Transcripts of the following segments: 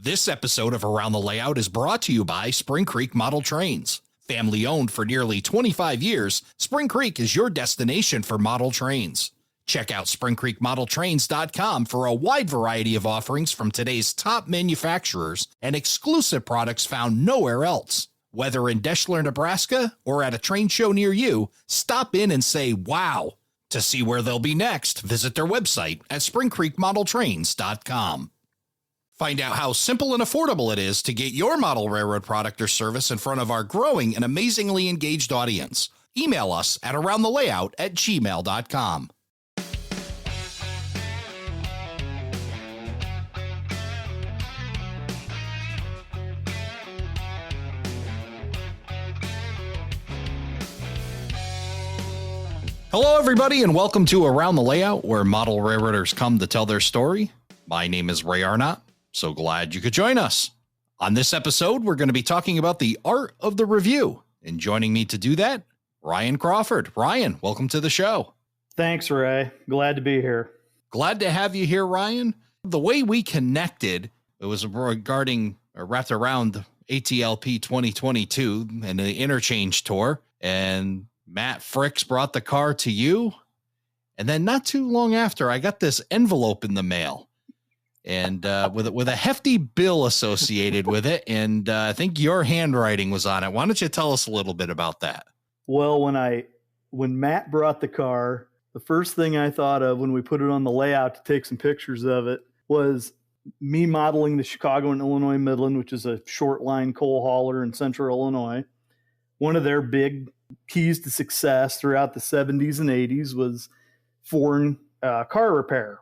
This episode of Around the Layout is brought to you by Spring Creek Model Trains. Family owned for nearly 25 years, Spring Creek is your destination for model trains. Check out springcreekmodeltrains.com for a wide variety of offerings from today's top manufacturers and exclusive products found nowhere else. Whether in Deschler, Nebraska, or at a train show near you, stop in and say wow. To see where they'll be next, visit their website at springcreekmodeltrains.com. Find out how simple and affordable it is to get your model railroad product or service in front of our growing and amazingly engaged audience. Email us at aroundthelayout@gmail.com. Hello, everybody, and welcome to Around the Layout, where model railroaders come to tell their story. My name is Ray Arnott. So glad you could join us. On this episode, we're going to be talking about the art of the review. And joining me to do that, Ryan Crawford. Ryan, welcome to the show. Thanks, Ray. Glad to be here. Glad to have you here, Ryan. The way we connected, it was regarding or wrapped around ATLP 2022 and the interchange tour. And Matt Fricks brought the car to you. And then not too long after, I got this envelope in the mail. And with a hefty bill associated with it, and I think your handwriting was on it. Why don't you tell us a little bit about that? Well, when Matt brought the car, the first thing I thought of when we put it on the layout to take some pictures of it was me modeling the Chicago and Illinois Midland, which is a short line coal hauler in central Illinois. One of their big keys to success throughout the 70s and 80s was foreign car repair.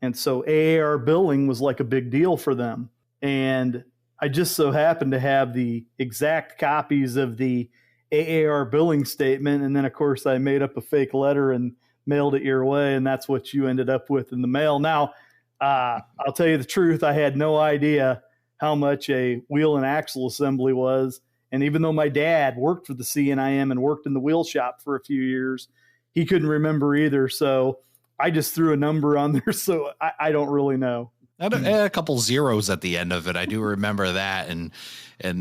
And so AAR billing was like a big deal for them. And I just so happened to have the exact copies of the AAR billing statement. And then, of course, I made up a fake letter and mailed it your way. And that's what you ended up with in the mail. Now, I'll tell you the truth. I had no idea how much a wheel and axle assembly was. And even though my dad worked for the CNIM and worked in the wheel shop for a few years, he couldn't remember either. So I just threw a number on there, so I don't really know. I had a couple zeros at the end of it. I do remember that, and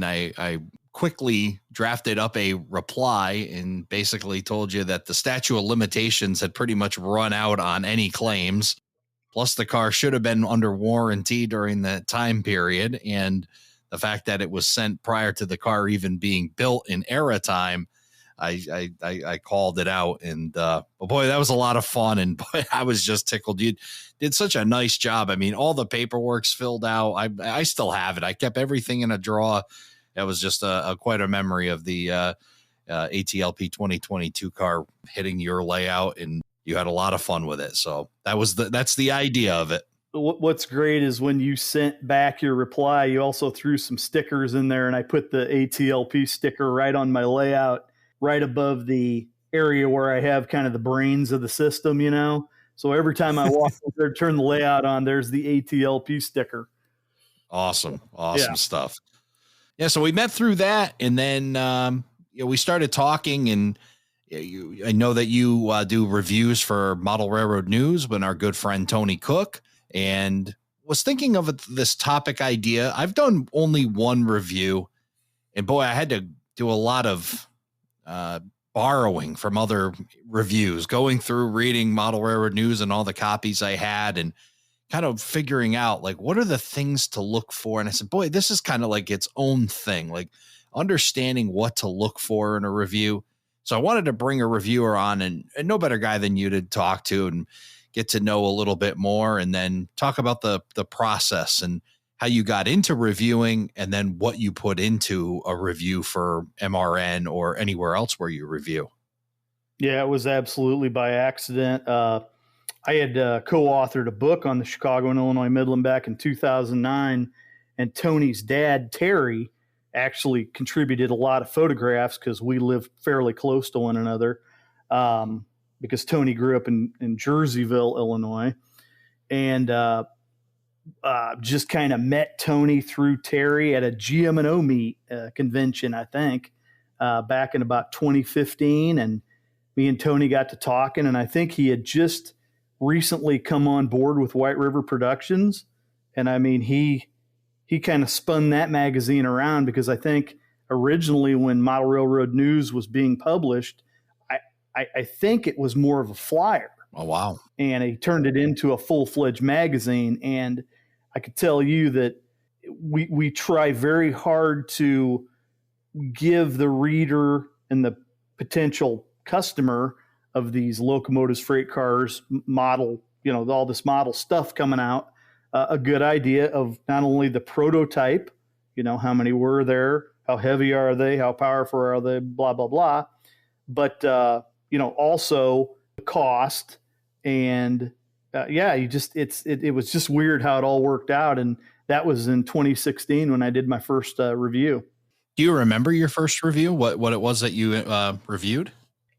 I quickly drafted up a reply and basically told you that the statute of limitations had pretty much run out on any claims. Plus, the car should have been under warranty during that time period, and the fact that it was sent prior to the car even being built in era time. I called it out, and but boy, that was a lot of fun. And boy, I was just tickled. You did such a nice job. I mean, all the paperwork's filled out. I still have it. I kept everything in a drawer. That was just quite a memory of the ATLP 2022 car hitting your layout, and you had a lot of fun with it. So that's the idea of it. What's great is when you sent back your reply, you also threw some stickers in there, and I put the ATLP sticker right on my layout, right above the area where I have kind of the brains of the system, you know? So every time I walk over there, turn the layout on, there's the ATLP sticker. Awesome stuff. Yeah. So we met through that, and then, we started talking, and I know that you do reviews for Model Railroad News when our good friend Tony Cook, and was thinking of this topic idea. I've done only one review, and boy, I had to do a lot of borrowing from other reviews, going through reading Model Railroad News and all the copies I had, and kind of figuring out like, what are the things to look for? And I said, boy, this is kind of like its own thing, like understanding what to look for in a review. So I wanted to bring a reviewer on, and no better guy than you to talk to and get to know a little bit more, and then talk about the process and how you got into reviewing, and then what you put into a review for MRN or anywhere else where you review. Yeah, it was absolutely by accident. I had co-authored a book on the Chicago and Illinois Midland back in 2009, and Tony's dad, Terry, actually contributed a lot of photographs because we live fairly close to one another, because Tony grew up in Jerseyville, Illinois, and just kind of met Tony through Terry at a GM&O meet convention, I think, back in about 2015. And me and Tony got to talking, and I think he had just recently come on board with White River Productions. And I mean, he he kind of spun that magazine around, because I think originally when Model Railroad News was being published, I think it was more of a flyer. Oh, wow. And he turned it into a full-fledged magazine. And I could tell you that we try very hard to give the reader and the potential customer of these locomotives, freight cars, model, all this model stuff coming out, a good idea of not only the prototype, how many were there, how heavy are they, how powerful are they, blah, blah, blah, but, also the cost. And it was just weird how it all worked out. And that was in 2016 when I did my first review. Do you remember your first review? What it was that you reviewed?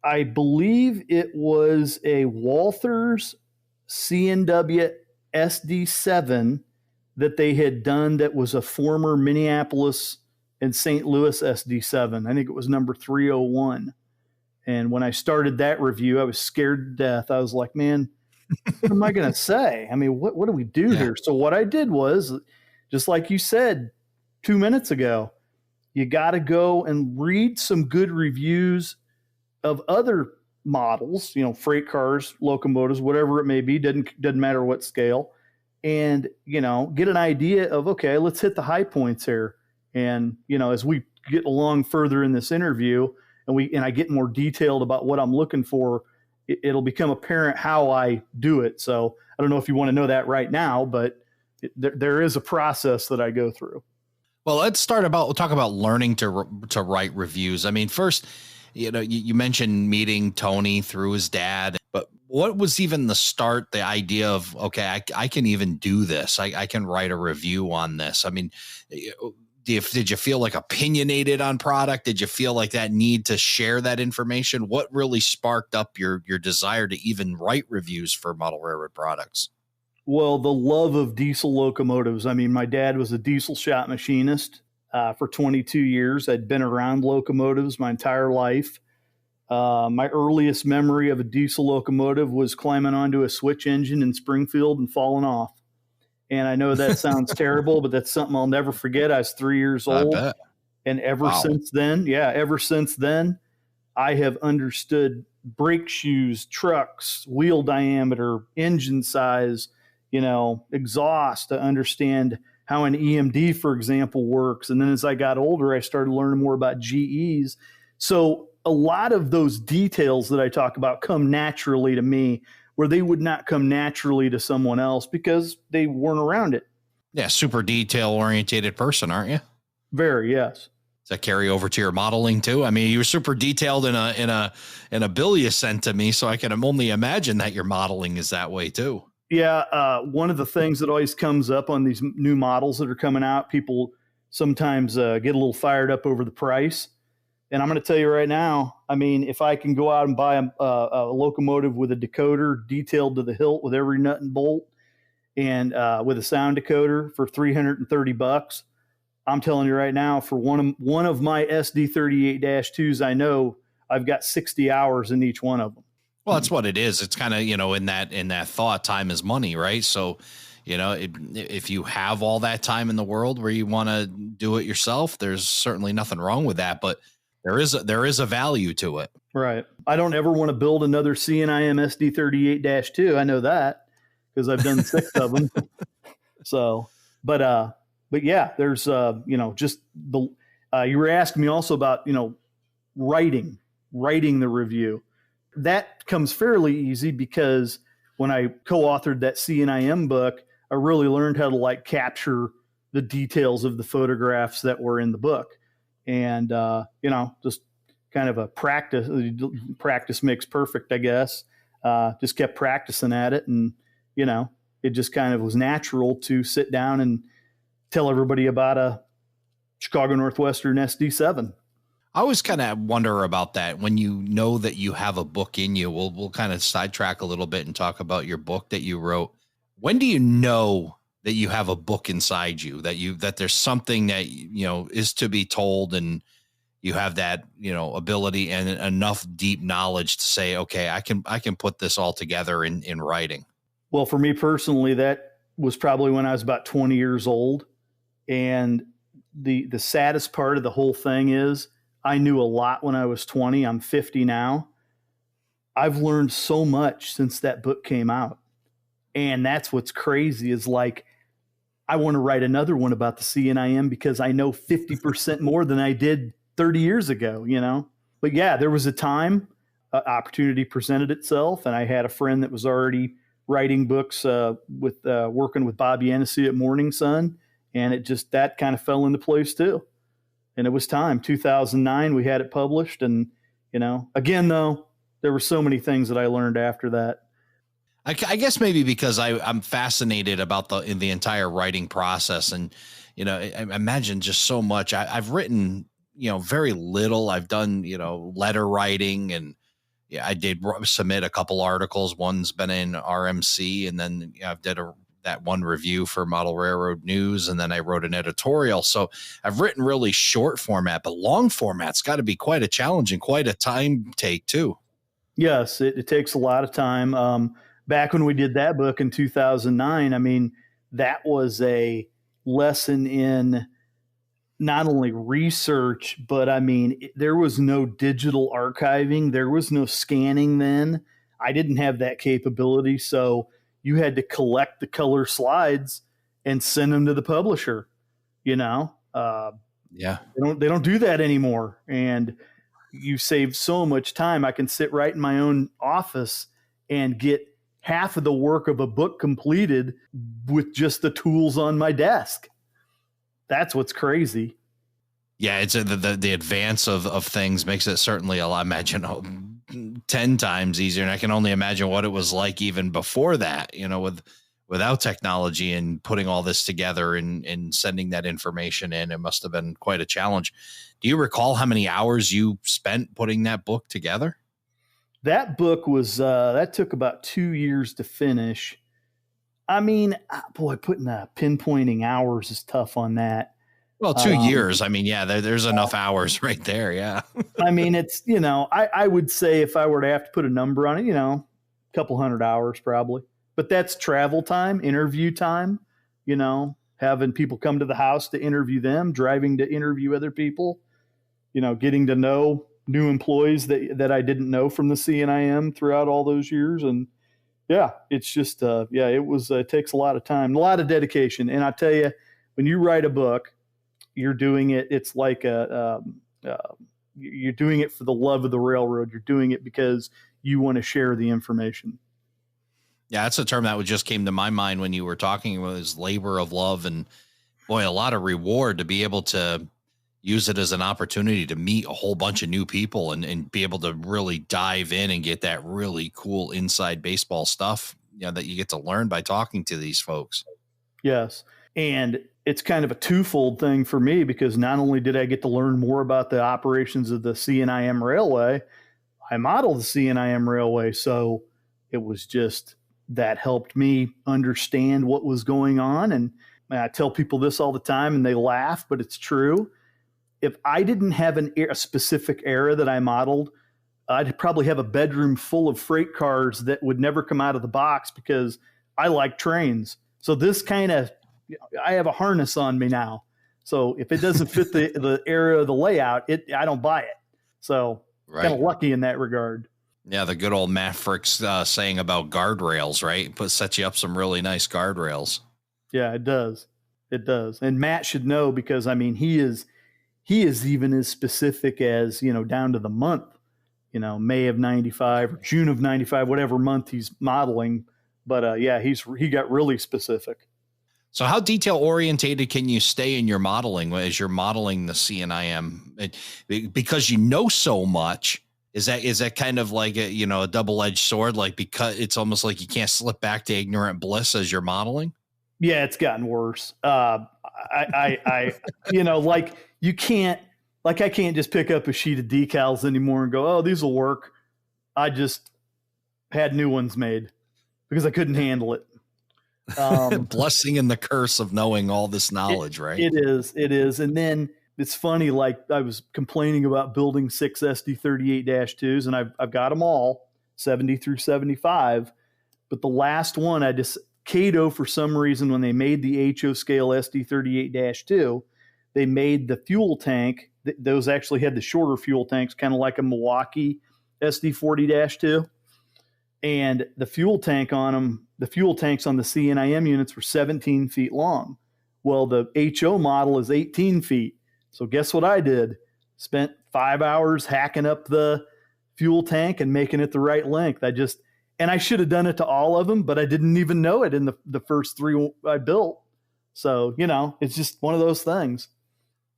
I believe it was a Walthers C&W SD7 that they had done, that was a former Minneapolis and St. Louis SD7. I think it was number 301. And when I started that review, I was scared to death. I was like, man, what am I going to say? I mean, what do we do here? So what I did was, just like you said 2 minutes ago, you got to go and read some good reviews of other models, freight cars, locomotives, whatever it may be, doesn't matter what scale, and, get an idea of, okay, let's hit the high points here. And, as we get along further in this interview and I get more detailed about what I'm looking for, it'll become apparent how I do it. So I don't know if you want to know that right now, but there is a process that I go through. Well, we'll talk about learning to write reviews. I mean, first, you mentioned meeting Tony through his dad, but what was even the start, the idea of, okay, I can even do this. I can write a review on this. I mean, did you feel like opinionated on product? Did you feel like that need to share that information? What really sparked up your desire to even write reviews for model railroad products? Well, the love of diesel locomotives. I mean, my dad was a diesel shop machinist for 22 years. I'd been around locomotives my entire life. My earliest memory of a diesel locomotive was climbing onto a switch engine in Springfield and falling off. And I know that sounds terrible, but that's something I'll never forget. I was 3 years old. I bet. And ever since then, I have understood brake shoes, trucks, wheel diameter, engine size, exhaust, to understand how an EMD, for example, works. And then as I got older, I started learning more about GEs. So a lot of those details that I talk about come naturally to me, where they would not come naturally to someone else because they weren't around it. Yeah, super detail-oriented person, aren't you? Very, yes. Does that carry over to your modeling too? I mean, you were super detailed in a bill you sent to me, so I can only imagine that your modeling is that way too. Yeah, one of the things that always comes up on these new models that are coming out, people sometimes get a little fired up over the price. And I'm going to tell you right now, I mean, if I can go out and buy a locomotive with a decoder detailed to the hilt with every nut and bolt, and with a sound decoder for $330, I'm telling you right now, for one of my SD38-2s, I know I've got 60 hours in each one of them. Well, that's what it is. It's kind of, in that thought, time is money, right? So, if you have all that time in the world where you want to do it yourself, there's certainly nothing wrong with that. But there is a value to it. Right. I don't ever want to build another CNIM SD38-2. I know that because I've done 6 of them. So, but yeah, there's, just the, you were asking me also about, writing the review. That comes fairly easy because when I co-authored that CNIM book, I really learned how to capture the details of the photographs that were in the book. And, just kind of a practice makes perfect, I guess. Just kept practicing at it. And, it just kind of was natural to sit down and tell everybody about a Chicago Northwestern SD7. I always kind of wonder about that when you know that you have a book in you. We'll kind of sidetrack a little bit and talk about your book that you wrote. When do you know that you have a book inside you, that there's something that, is to be told, and you have that, ability and enough deep knowledge to say, okay, I can put this all together in writing? Well, for me personally, that was probably when I was about 20 years old. And the saddest part of the whole thing is I knew a lot when I was 20. I'm 50 now. I've learned so much since that book came out. And that's what's crazy is like, I want to write another one about the CNIM because I know 50% more than I did 30 years ago, you know? But yeah, there was a time opportunity presented itself, and I had a friend that was already writing books working with Bob Yancey at Morning Sun, and it just, that kind of fell into place too. And it was time. 2009, we had it published, and, you know, again, though, there were so many things that I learned after that. I guess maybe because I'm fascinated about the entire writing process, and you know, I imagine just so much. I've written, you know, very little. I've done, you know, letter writing, and yeah, I did submit a couple articles. One's been in RMC, and then you know, I've did that one review for Model Railroad News, and then I wrote an editorial. So I've written really short format, but long format's got to be quite a challenge and quite a time take too. Yes, it takes a lot of time. Back when we did that book in 2009, I mean, that was a lesson in not only research, but I mean, there was no digital archiving. There was no scanning then. I didn't have that capability. So you had to collect the color slides and send them to the publisher, you know? Yeah. They don't do that anymore. And you save so much time. I can sit right in my own office and get half of the work of a book completed with just the tools on my desk. That's what's crazy. Yeah, it's the advance of things makes it certainly a lot, I imagine 10 times easier. And I can only imagine what it was like even before that, you know, without technology and putting all this together and sending that information in. It must have been quite a challenge. Do you recall how many hours you spent putting that book together? That book was, that took about 2 years to finish. I mean, boy, pinpointing hours is tough on that. Well, 2 years. I mean, yeah, there's enough hours right there. Yeah. I mean, it's, you know, I would say if I were to have to put a number on it, you know, a couple 100 hours probably, but that's travel time, interview time, you know, having people come to the house to interview them, driving to interview other people, you know, getting to know new employees that I didn't know from the CNIM throughout all those years. And yeah, it's just, it takes a lot of time, a lot of dedication. And I tell you, when you write a book, you're doing it. It's like you're doing it for the love of the railroad. You're doing it because you want to share the information. Yeah, that's a term that just came to my mind when you were talking about this labor of love, and boy, a lot of reward to be able to use it as an opportunity to meet a whole bunch of new people and be able to really dive in and get that really cool inside baseball stuff, you know, that you get to learn by talking to these folks. Yes. And it's kind of a twofold thing for me, because not only did I get to learn more about the operations of the CNIM Railway, I modeled the CNIM Railway. So it was just, that helped me understand what was going on. And I tell people this all the time and they laugh, but it's true. If I didn't have a specific era that I modeled, I'd probably have a bedroom full of freight cars that would never come out of the box because I like trains. So this kind of, I have a harness on me now. So if it doesn't fit the era of the layout, I don't buy it. So kind of lucky in that regard. Yeah, the good old Matt Frick's saying about guardrails, right? Sets you up some really nice guardrails. Yeah, it does. It does. And Matt should know, because I mean, he is even as specific as, you know, down to the month, you know, May of 95 or June of 95, whatever month he's modeling. But yeah, he got really specific. So how detail orientated can you stay in your modeling as you're modeling the CNIM? Because you know so much. Is that kind of like a double-edged sword? Like, because it's almost like you can't slip back to ignorant bliss as you're modeling. Yeah, it's gotten worse. I like you can't, like I can't just pick up a sheet of decals anymore and go, oh, these will work. I just had new ones made because I couldn't handle it. Blessing and the curse of knowing all this knowledge, right? It is. And then it's funny, like I was complaining about building 6 SD38-2s, and I've got them all 70 through 75. But the last one, I just Kato, for some reason, when they made the HO scale SD38-2, they made the fuel tank. Those actually had the shorter fuel tanks, kind of like a Milwaukee SD40-2. And the fuel tank on them, the fuel tanks on the CNIM units were 17 feet long. Well, the HO model is 18 feet. So guess what I did? Spent 5 hours hacking up the fuel tank and making it the right length. And I should have done it to all of them, but I didn't even know it in the first 3 I built. So, it's just one of those things.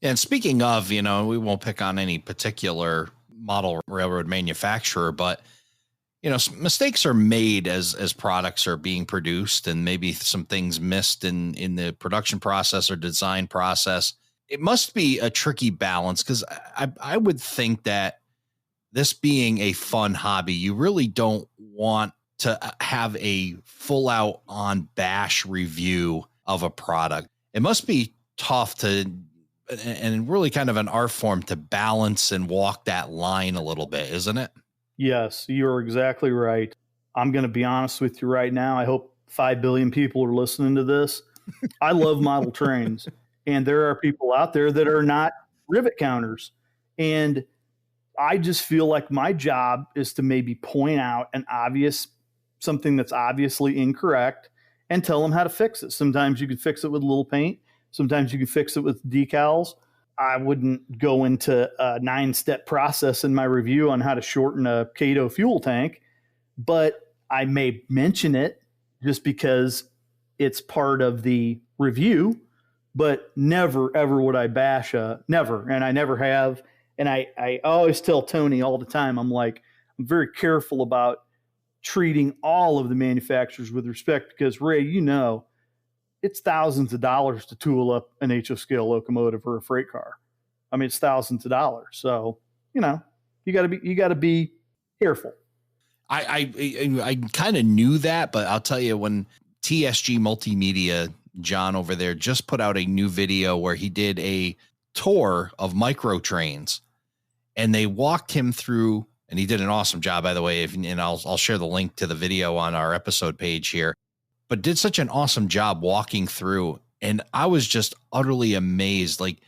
And speaking of, we won't pick on any particular model railroad manufacturer, but mistakes are made as products are being produced, and maybe some things missed in the production process or design process. It must be a tricky balance, because I would think that this being a fun hobby, you really don't want to have a full out on bash review of a product. It must be tough and really kind of an art form to balance and walk that line a little bit, isn't it? Yes, you're exactly right. I'm going to be honest with you right now. I hope 5 billion people are listening to this. I love model trains, and there are people out there that are not rivet counters. And I just feel like my job is to maybe point out something that's obviously incorrect and tell them how to fix it. Sometimes you can fix it with a little paint. Sometimes you can fix it with decals. I wouldn't go into a 9-step process in my review on how to shorten a Kato fuel tank, but I may mention it just because it's part of the review, but never, ever would I bash never. And I never have. And I always tell Tony all the time, I'm very careful about treating all of the manufacturers with respect, because Ray, it's thousands of dollars to tool up an HO scale locomotive or a freight car. I mean, it's thousands of dollars. So, you gotta be careful. I kind of knew that, but I'll tell you, when TSG Multimedia, John over there, just put out a new video where he did a tour of micro trains, and they walked him through, and he did an awesome job, by the way. And I'll share the link to the video on our episode page here, but did such an awesome job walking through. And I was just utterly amazed, like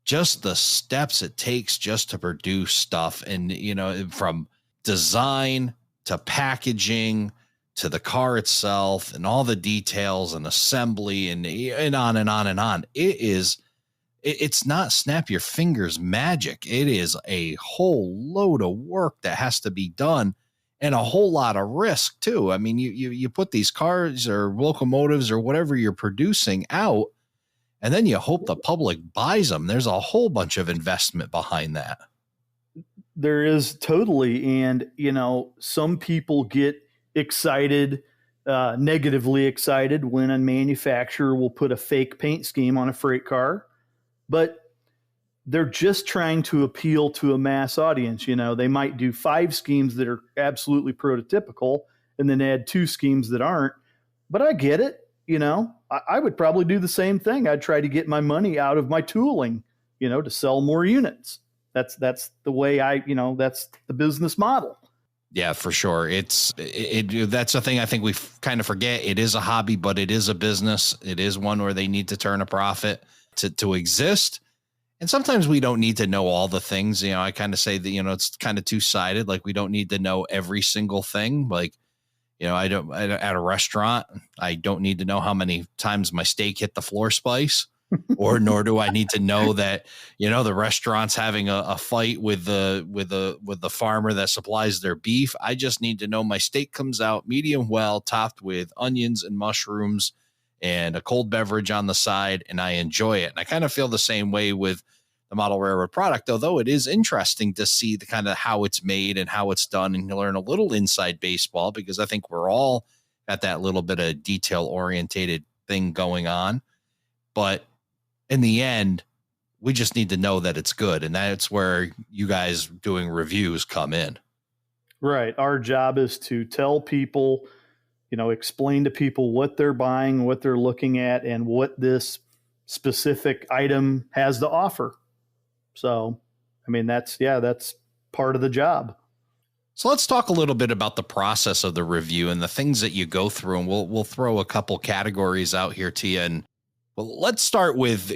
just the steps it takes just to produce stuff. And, from design to packaging to the car itself and all the details and assembly and on and on and on. It's not snap your fingers magic. It is a whole load of work that has to be done, and a whole lot of risk too. I mean, you put these cars or locomotives or whatever you're producing out, and then you hope the public buys them. There's a whole bunch of investment behind that. There is, totally. And, some people get excited, negatively excited, when a manufacturer will put a fake paint scheme on a freight car, but they're just trying to appeal to a mass audience. They might do 5 schemes that are absolutely prototypical and then add 2 schemes that aren't. But I get it. I would probably do the same thing. I'd try to get my money out of my tooling, to sell more units. That's the way that's the business model. Yeah, for sure. That's the thing I think we kind of forget. It is a hobby, but it is a business. It is one where they need to turn a profit to exist. And sometimes we don't need to know all the things. I kind of say that, it's kind of two-sided. Like, we don't need to know every single thing. Like, at a restaurant, I don't need to know how many times my steak hit the floor spice, nor do I need to know that, the restaurant's having a fight with the farmer that supplies their beef. I just need to know my steak comes out medium well, topped with onions and mushrooms and a cold beverage on the side, and I enjoy it. And I kind of feel the same way with the model railroad product, although it is interesting to see the kind of how it's made and how it's done, and you learn a little inside baseball, because I think we're all at that little bit of detail orientated thing going on. But in the end, we just need to know that it's good. And that's where you guys doing reviews come in. Right. Our job is to tell people, explain to people what they're buying, what they're looking at, and what this specific item has to offer. So, I mean, that's part of the job. So let's talk a little bit about the process of the review and the things that you go through, and we'll throw a couple categories out here to you. And well, let's start with,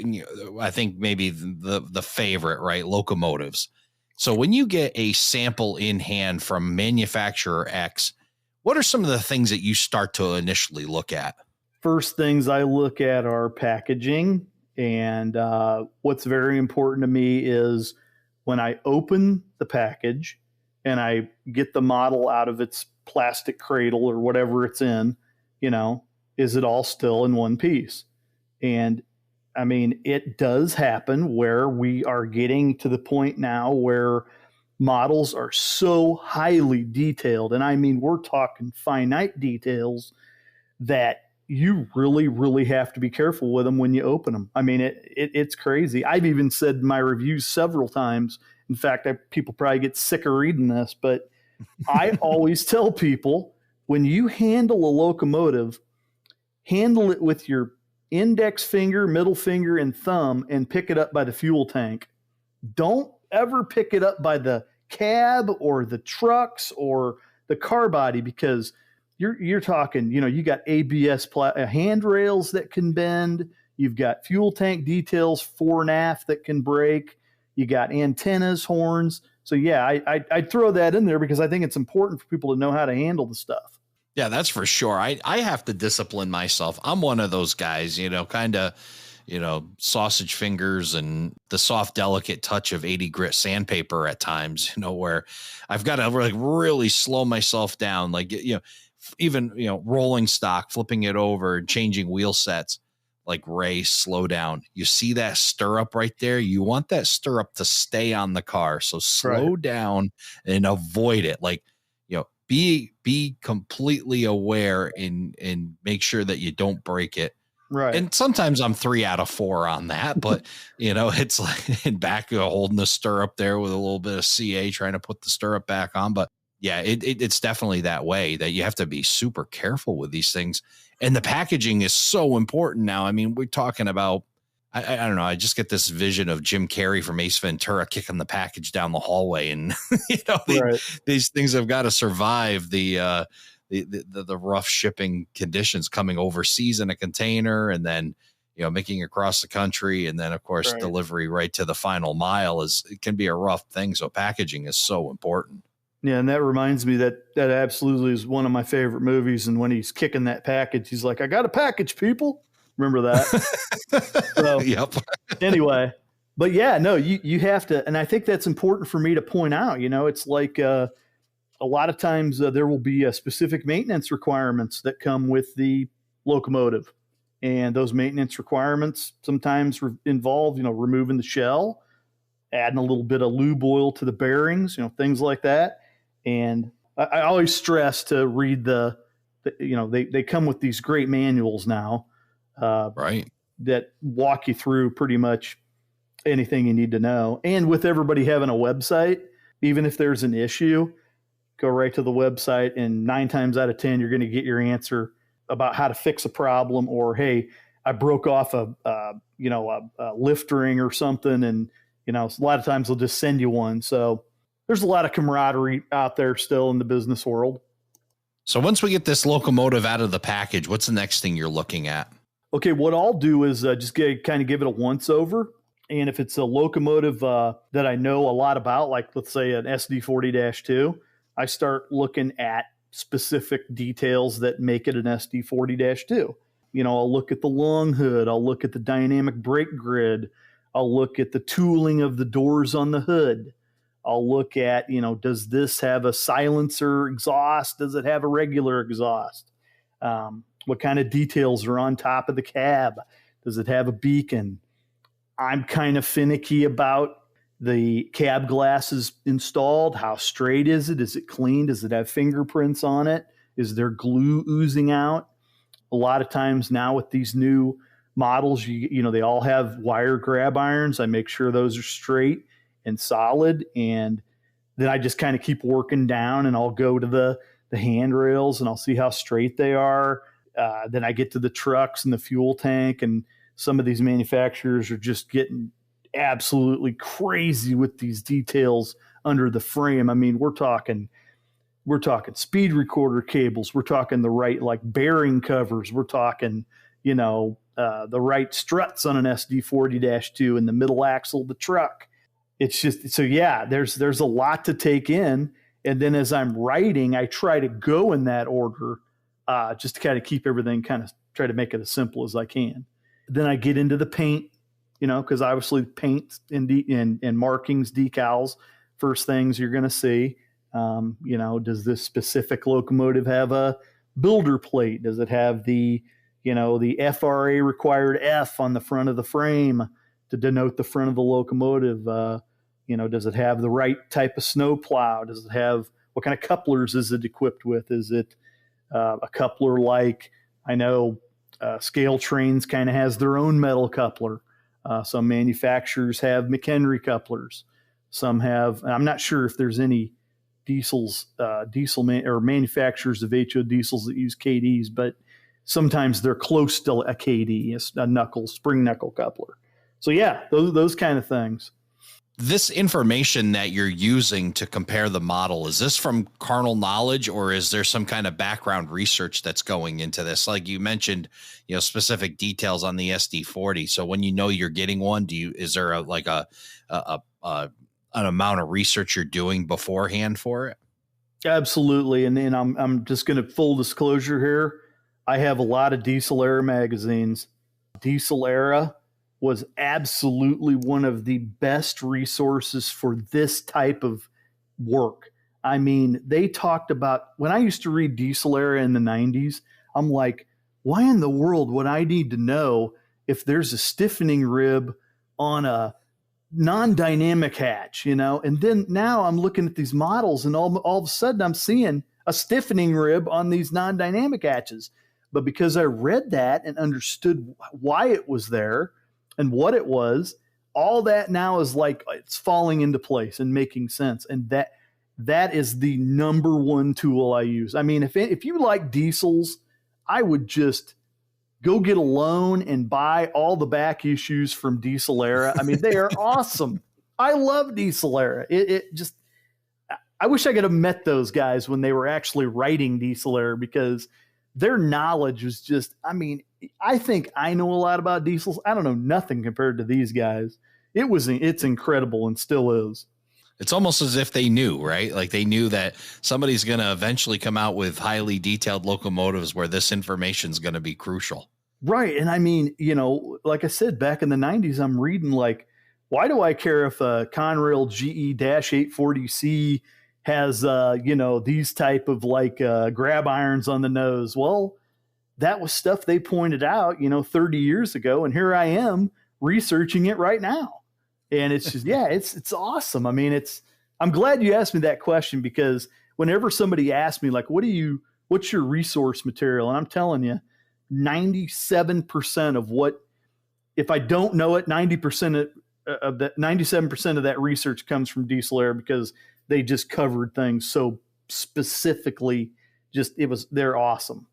I think maybe the favorite, right? Locomotives. So when you get a sample in hand from manufacturer X, what are some of the things that you start to initially look at? First things I look at are packaging. And what's very important to me is when I open the package and I get the model out of its plastic cradle or whatever it's in, is it all still in one piece? And I mean, it does happen where we are getting to the point now where models are so highly detailed. And I mean, we're talking finite details that you really, really have to be careful with them when you open them. I mean, it's crazy. I've even said in my reviews several times, in fact, people probably get sick of reading this, but I always tell people when you handle a locomotive, handle it with your index finger, middle finger, and thumb and pick it up by the fuel tank. Don't ever pick it up by the cab or the trucks or the car body, because you're talking, you got ABS handrails that can bend. You've got fuel tank details fore and aft that can break. You got antennas, horns. So yeah, I'd throw that in there because I think it's important for people to know how to handle the stuff. Yeah, that's for sure. I have to discipline myself. I'm one of those guys, kind of, sausage fingers and the soft, delicate touch of 80 grit sandpaper at times, where I've got to really slow myself down. Like, even, rolling stock, flipping it over, changing wheel sets, like Ray, slow down. You see that stirrup right there? You want that stirrup to stay on the car. So slow down and avoid it. Like, be completely aware and make sure that you don't break it. Right. And sometimes I'm 3 out of 4 on that, but it's like in back holding the stirrup there with a little bit of CA trying to put the stirrup back on. But yeah, it's definitely that way that you have to be super careful with these things. And the packaging is so important now. I mean, we're talking about, I don't know. I just get this vision of Jim Carrey from Ace Ventura kicking the package down the hallway. And, these things have got to survive the rough shipping conditions, coming overseas in a container and then, making it across the country. And then of course, delivery right to the final mile it can be a rough thing. So packaging is so important. Yeah. And that reminds me that absolutely is one of my favorite movies. And when he's kicking that package, he's like, I got a package, people. Remember that? So, yep. Anyway, but yeah, no, you have to. And I think that's important for me to point out, it's like, a lot of times there will be specific maintenance requirements that come with the locomotive. And those maintenance requirements sometimes involve, removing the shell, adding a little bit of lube oil to the bearings, things like that. And I always stress to read they come with these great manuals now, that walk you through pretty much anything you need to know. And with everybody having a website, even if there's an issue, go right to the website, and 9 times out of 10, you're going to get your answer about how to fix a problem, or, hey, I broke off a lift ring or something. And, a lot of times they'll just send you one. So there's a lot of camaraderie out there still in the business world. So once we get this locomotive out of the package, what's the next thing you're looking at? Okay. What I'll do is just kind of give it a once over. And if it's a locomotive that I know a lot about, like let's say an SD40-2, I start looking at specific details that make it an SD40-2. I'll look at the long hood. I'll look at the dynamic brake grid. I'll look at the tooling of the doors on the hood. I'll look at, does this have a silencer exhaust? Does it have a regular exhaust? What kind of details are on top of the cab? Does it have a beacon? I'm kind of finicky about the cab glasses installed. How straight is it? Is it clean? Does it have fingerprints on it? Is there glue oozing out? A lot of times now with these new models, they all have wire grab irons. I make sure those are straight and solid. And then I just kind of keep working down, and I'll go to the handrails and I'll see how straight they are. Then I get to the trucks and the fuel tank, and some of these manufacturers are just getting absolutely crazy with these details under the frame. I mean, we're talking we're talking speed recorder cables. We're talking the right like bearing covers. We're talking, the right struts on an SD40-2 in the middle axle of the truck. It's just, so yeah, there's a lot to take in. And then as I'm writing, I try to go in that order, just to kind of keep everything kind of try to make it as simple as I can. Then I get into the paint, because obviously paint and markings, decals, first things you're going to see. Does this specific locomotive have a builder plate? Does it have the FRA required F on the front of the frame to denote the front of the locomotive? Does it have the right type of snow plow? Does it have, what kind of couplers is it equipped with? Is it a coupler like, I know Scale Trains kind of has their own metal coupler. Some manufacturers have McHenry couplers. Some have, I'm not sure if there's any manufacturers of HO diesels that use KDs, but sometimes they're close to a KD, a spring knuckle coupler. So yeah, those kind of things. This information that you're using to compare the model, is this from carnal knowledge, or is there some kind of background research that's going into this? Like you mentioned, specific details on the SD40. So when you're getting one, is there an amount of research you're doing beforehand for it? Absolutely. And then I'm just going to full disclosure here. I have a lot of Diesel Era magazines. Diesel Era was absolutely one of the best resources for this type of work. I mean, they talked about, when I used to read Diesel Era in the 90s, I'm like, why in the world would I need to know if there's a stiffening rib on a non-dynamic hatch, And then now I'm looking at these models and all of a sudden I'm seeing a stiffening rib on these non-dynamic hatches. But because I read that and understood why it was there and what it was, all that now is like it's falling into place and making sense. And that is the number one tool I use. I mean, if you like diesels, I would just go get a loan and buy all the back issues from Diesel Era. I mean, they are awesome. I love Diesel Era. I wish I could have met those guys when they were actually writing Diesel Era, because their knowledge was just, I mean, I think I know a lot about diesels. I don't know nothing compared to these guys. It's incredible and still is. It's almost as if they knew, right? Like they knew that somebody's going to eventually come out with highly detailed locomotives where this information is going to be crucial. Right. And I mean, like I said, back in the 90s, I'm reading like, why do I care if a Conrail GE-840C has, these type of like grab irons on the nose? Well, that was stuff they pointed out, 30 years ago. And here I am researching it right now. And it's just, yeah, it's awesome. I mean, I'm glad you asked me that question, because whenever somebody asks me like, what's your resource material? And I'm telling you, 97% of what, if I don't know it, 97% of that research comes from Diesel Era, because they just covered things so specifically. They're awesome.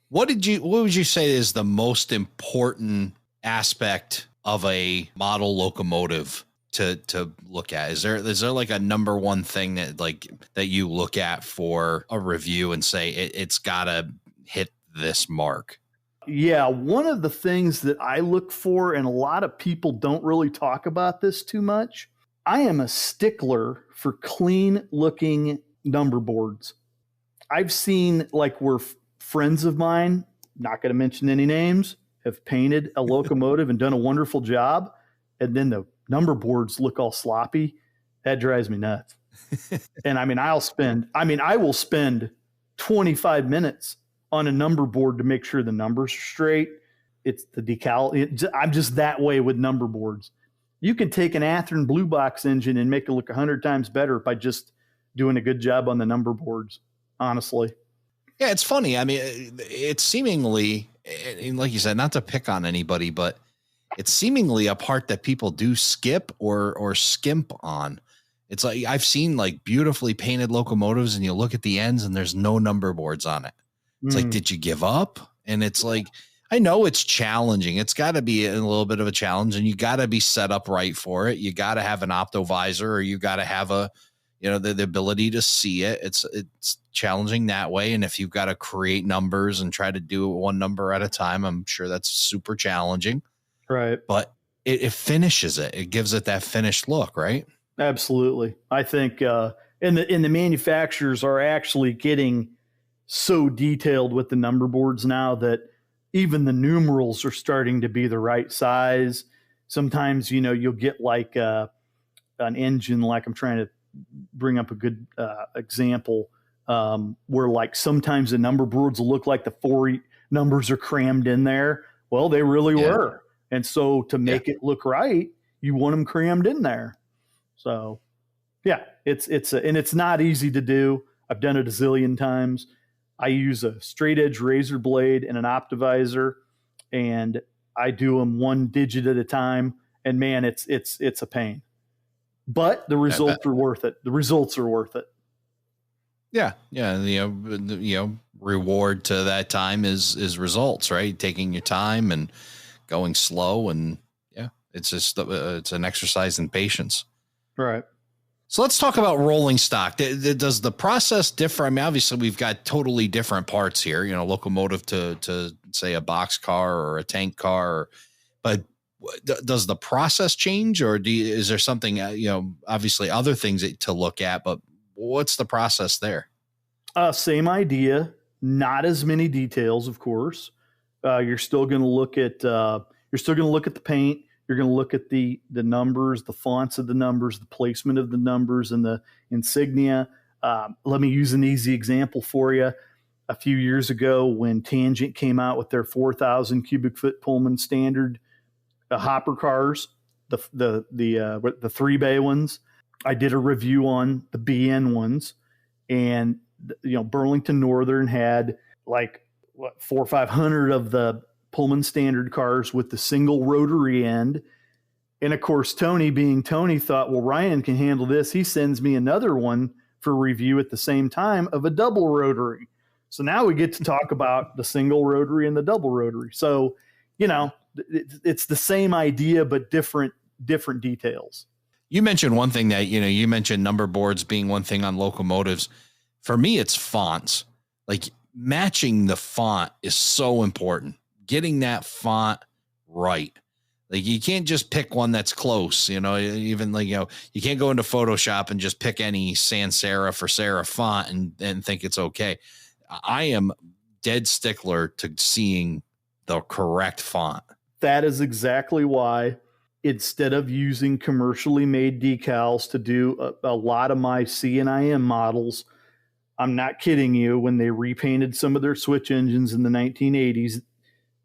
What would you say is the most important aspect of a model locomotive to look at? Is there like a number one thing that you look at for a review and say it's gotta hit this mark? Yeah. One of the things that I look for, and a lot of people don't really talk about this too much, I am a stickler for clean looking number boards. I've seen like where friends of mine, not going to mention any names, have painted a locomotive and done a wonderful job, and then the number boards look all sloppy. That drives me nuts. And I mean, I will spend 25 minutes on a number board to make sure the numbers are straight. It's the decal. I'm just that way with number boards. You can take an Athearn Blue Box engine and make it look 100 times better by just doing a good job on the number boards, honestly. Yeah, it's funny. I mean, it's seemingly, and like you said, not to pick on anybody, but it's seemingly a part that people do skip or skimp on. It's like I've seen like beautifully painted locomotives, and you look at the ends and there's no number boards on it. It's like, did you give up? And it's like, I know it's challenging. It's got to be a little bit of a challenge, and you got to be set up right for it. You got to have an opto visor, or you got to have the ability to see it. It's challenging that way. And if you've got to create numbers and try to do one number at a time, I'm sure that's super challenging. Right. But it finishes it. It gives it that finished look, right? Absolutely. I think and the manufacturers are actually getting so detailed with the number boards now that even the numerals are starting to be the right size. Sometimes, you'll get like an engine, like I'm trying to bring up a good example, where like sometimes the number boards will look like the 4 numbers are crammed in there. Well, they really were. And so to make it look right, you want them crammed in there. So yeah, and it's not easy to do. I've done it a zillion times. I use a straight edge razor blade and an optivisor, and I do them one digit at a time. And man, it's a pain, but the results are worth it. The results are worth it. Yeah. Yeah. Reward to that time is results, right? Taking your time and going slow. And it's just, it's an exercise in patience. Right. So let's talk about rolling stock. Does the process differ? I mean, obviously we've got totally different parts here, locomotive to say a box car or a tank car, but does the process change, or is there something, obviously other things to look at, but what's the process there? Same idea, not as many details, of course. You're still going to look at the paint. You're going to look at the numbers, the fonts of the numbers, the placement of the numbers, and the insignia. Let me use an easy example for you. A few years ago, when Tangent came out with their 4,000 cubic foot Pullman standard hopper cars, the 3-bay ones, I did a review on the BN ones, and Burlington Northern had like 400 or 500 of the Pullman standard cars with the single rotary end. And of course, Tony, being Tony, thought, well, Ryan can handle this. He sends me another one for review at the same time of a double rotary. So now we get to talk about the single rotary and the double rotary. So, it's the same idea, but different details. You mentioned one thing that, you mentioned number boards being one thing on locomotives. For me, it's fonts. Like matching the font is so important. Getting that font right. Like you can't just pick one that's close, even like, you can't go into Photoshop and just pick any sans serif for serif font and think it's okay. I am dead stickler to seeing the correct font. That is exactly why, instead of using commercially made decals to do a lot of my C&IM models, I'm not kidding you, when they repainted some of their switch engines in the 1980s,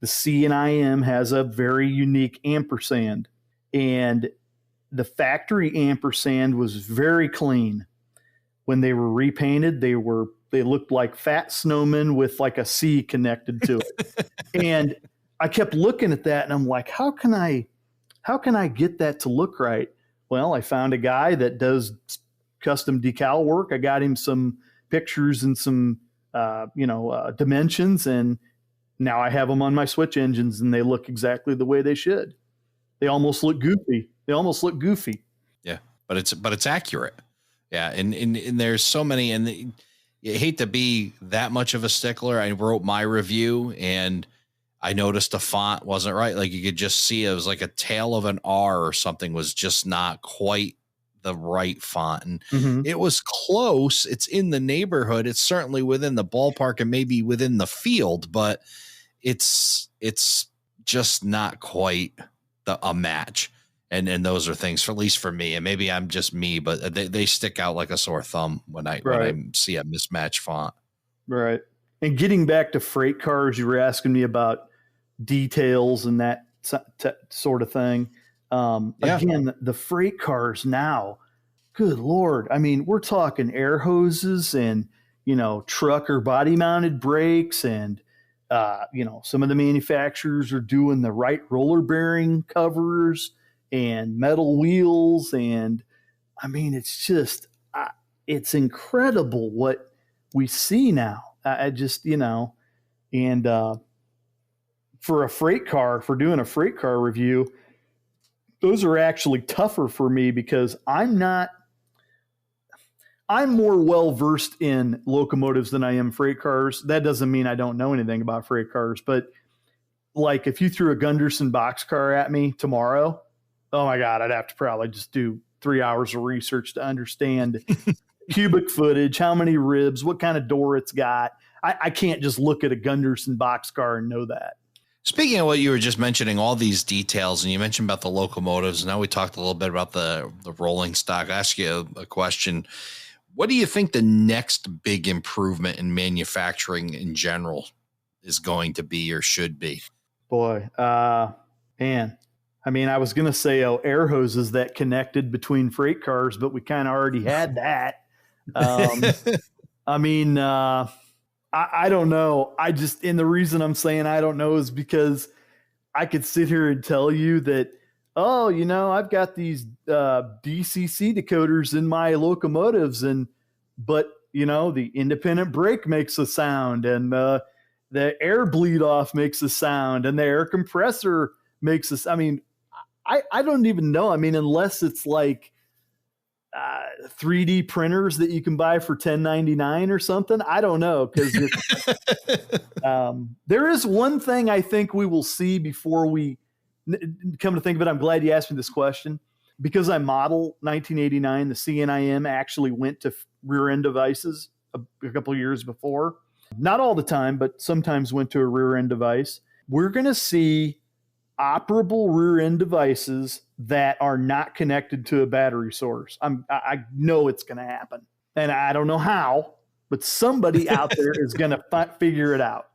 the C&IM has a very unique ampersand, and the factory ampersand was very clean. When they were repainted, they looked like fat snowmen with like a C connected to it. And I kept looking at that and I'm like, how can I get that to look right? Well, I found a guy that does custom decal work. I got him some pictures and some, dimensions, and now I have them on my switch engines and they look exactly the way they should. They almost look goofy. Yeah. But it's accurate. Yeah. And there's so many, and you hate to be that much of a stickler. I wrote my review and I noticed the font wasn't right. Like you could just see it was like a tail of an R or something was just not quite the right font. And it was close. It's in the neighborhood. It's certainly within the ballpark and maybe within the field, but it's just not quite a match. And those are things, for at least for me, and maybe I'm just me, but they stick out like a sore thumb when I see a mismatched font. Right. And getting back to freight cars, you were asking me about details and that sort of thing. Again, the freight cars now, good Lord. I mean, we're talking air hoses and, truck or body mounted brakes, and, some of the manufacturers are doing the right roller bearing covers and metal wheels. And I mean, it's just, it's incredible what we see now. I just, and for doing a freight car review, those are actually tougher for me because I'm not I'm more well versed in locomotives than I am freight cars. That doesn't mean I don't know anything about freight cars, but like if you threw a Gunderson boxcar at me tomorrow, oh my God, I'd have to probably just do 3 hours of research to understand cubic footage, how many ribs, what kind of door it's got. I can't just look at a Gunderson boxcar and know that. Speaking of what you were just mentioning, all these details, and you mentioned about the locomotives. Now we talked a little bit about the rolling stock. I ask you a question. What do you think the next big improvement in manufacturing in general is going to be or should be? Boy, man. I mean, I was going to say air hoses that connected between freight cars, but we kind of already had that. I mean, I don't know. And the reason I'm saying I don't know is because I could sit here and tell you that, oh, I've got these DCC decoders in my locomotives, but the independent brake makes a sound, and the air bleed off makes a sound, and the air compressor makes a. I mean, I don't even know. I mean, unless it's like 3D printers that you can buy for $10.99 or something. I don't know, because there is one thing I think we will see before we come to think of it. I'm glad you asked me this question, because I model 1989. The CNIM actually went to rear end devices a couple of years before. Not all the time, but sometimes went to a rear end device. We're going to see operable rear end devices that are not connected to a battery source. I know it's going to happen, and I don't know how, but somebody out there is going to figure it out.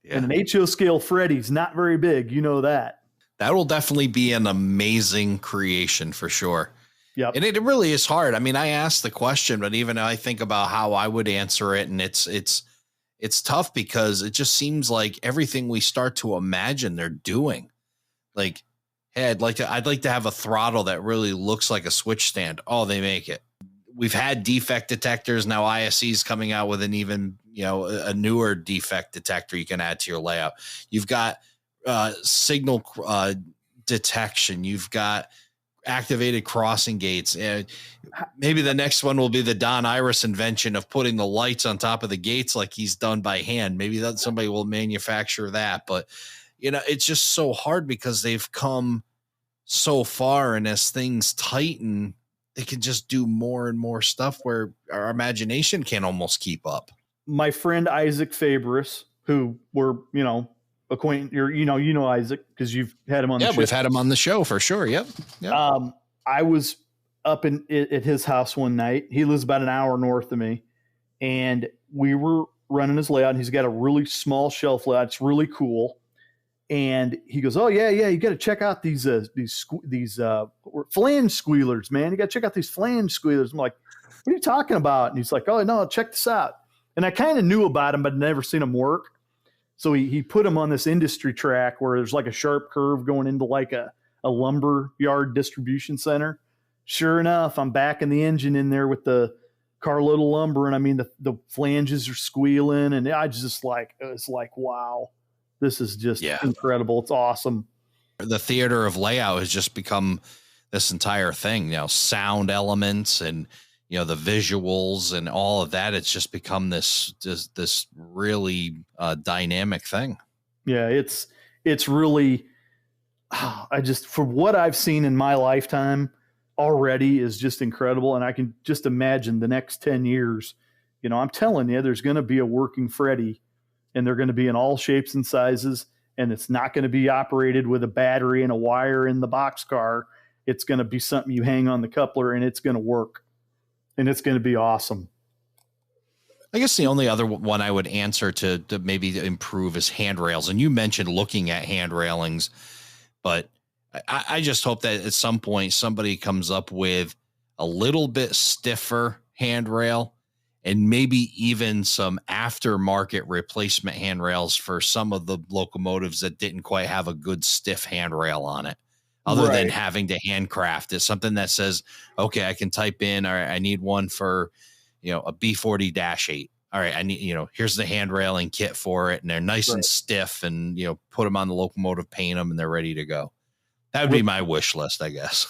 Yeah. And an HO scale Freddy's not very big. You know that. That will definitely be an amazing creation for sure. Yep. And it really is hard. I mean, I asked the question, but even I think about how I would answer it, and it's tough, because it just seems like everything we start to imagine they're doing. Like, hey, I'd like to have a throttle that really looks like a switch stand. Oh, they make it. We've had defect detectors. Now ISE's coming out with an even, a newer defect detector you can add to your layout. You've got signal detection. You've got activated crossing gates. Maybe the next one will be the Don Iris invention of putting the lights on top of the gates like he's done by hand. Maybe that somebody will manufacture that, but it's just so hard because they've come so far, and as things tighten, they can just do more and more stuff where our imagination can't almost keep up. My friend Isaac Fabris, who we're, acquainted, Isaac, because you've had him on the show. Yeah, we've had him on the show for sure. Yep. I was up at his house one night. He lives about an hour north of me, and we were running his layout. And he's got a really small shelf layout. It's really cool. And he goes, "Oh yeah, you got to check out these flange squealers, man. You got to check out these flange squealers." I'm like, "What are you talking about?" And he's like, "Oh no, check this out." And I kind of knew about him, but never seen him work. So he put him on this industry track where there's like a sharp curve going into like a lumber yard distribution center. Sure enough, I'm backing the engine in there with the carload of lumber, and I mean the flanges are squealing, and it's like, wow. This is just incredible. It's awesome. The theater of layout has just become this entire thing, sound elements and, the visuals and all of that. It's just become this really dynamic thing. Yeah, it's really, for what I've seen in my lifetime already is just incredible. And I can just imagine the next 10 years, I'm telling you, there's going to be a working Freddy. And they're going to be in all shapes and sizes, and it's not going to be operated with a battery and a wire in the boxcar. It's going to be something you hang on the coupler, and it's going to work, and it's going to be awesome. I guess the only other one I would answer to maybe improve is handrails. And you mentioned looking at hand railings, but I just hope that at some point somebody comes up with a little bit stiffer handrail, and maybe even some aftermarket replacement handrails for some of the locomotives that didn't quite have a good stiff handrail on it, other than having to handcraft it. Something that says, okay, I can type in, or I need one for, a B40-8. All right, I need, here's the hand railing kit for it, and they're nice and stiff, and, put them on the locomotive, paint them, and they're ready to go. That would be my wish list, I guess.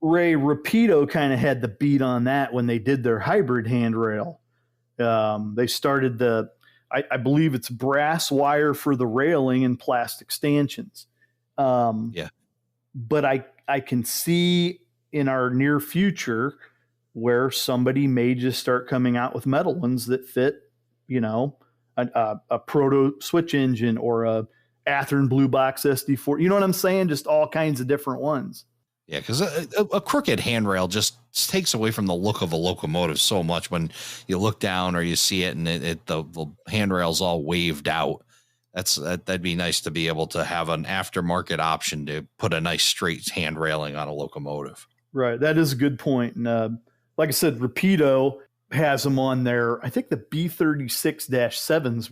Ray, Rapido kind of had the beat on that when they did their hybrid handrail. They started I believe it's brass wire for the railing and plastic stanchions. Yeah. But I can see in our near future where somebody may just start coming out with metal ones that fit, a proto switch engine or a Athearn Blue Box SD4. You know what I'm saying? Just all kinds of different ones. Yeah, because a crooked handrail just takes away from the look of a locomotive so much when you look down or you see it and the handrail's all waved out. That'd be nice to be able to have an aftermarket option to put a nice straight hand railing on a locomotive. Right. That is a good point. And like I said, Rapido has them on there. I think the B36-7s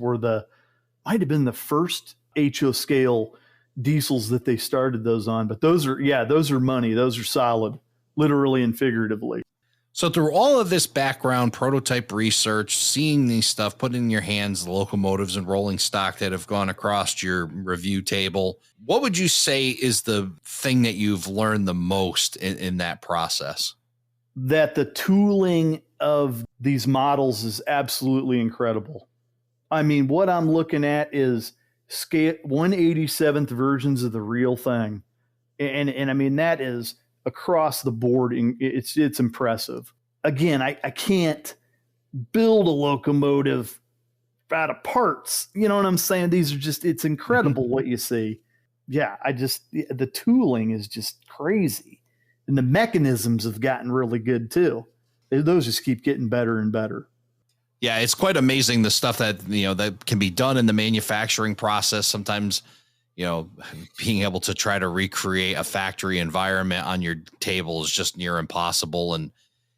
might have been the first HO scale diesels that they started those on, but those are money. Those are solid, literally and figuratively. So through all of this background prototype research, seeing these stuff put in your hands, the locomotives and rolling stock that have gone across your review table, what would you say is the thing that you've learned the most in that process? That the tooling of these models is absolutely incredible. I mean, what I'm looking at is scale 1/87th versions of the real thing. And I mean, that is across the board. It's impressive. Again, I can't build a locomotive out of parts. You know what I'm saying? These are just, it's incredible what you see. Yeah. The tooling is just crazy. And the mechanisms have gotten really good too. Those just keep getting better and better. Yeah, it's quite amazing the stuff that that can be done in the manufacturing process. Sometimes, being able to try to recreate a factory environment on your table is just near impossible. And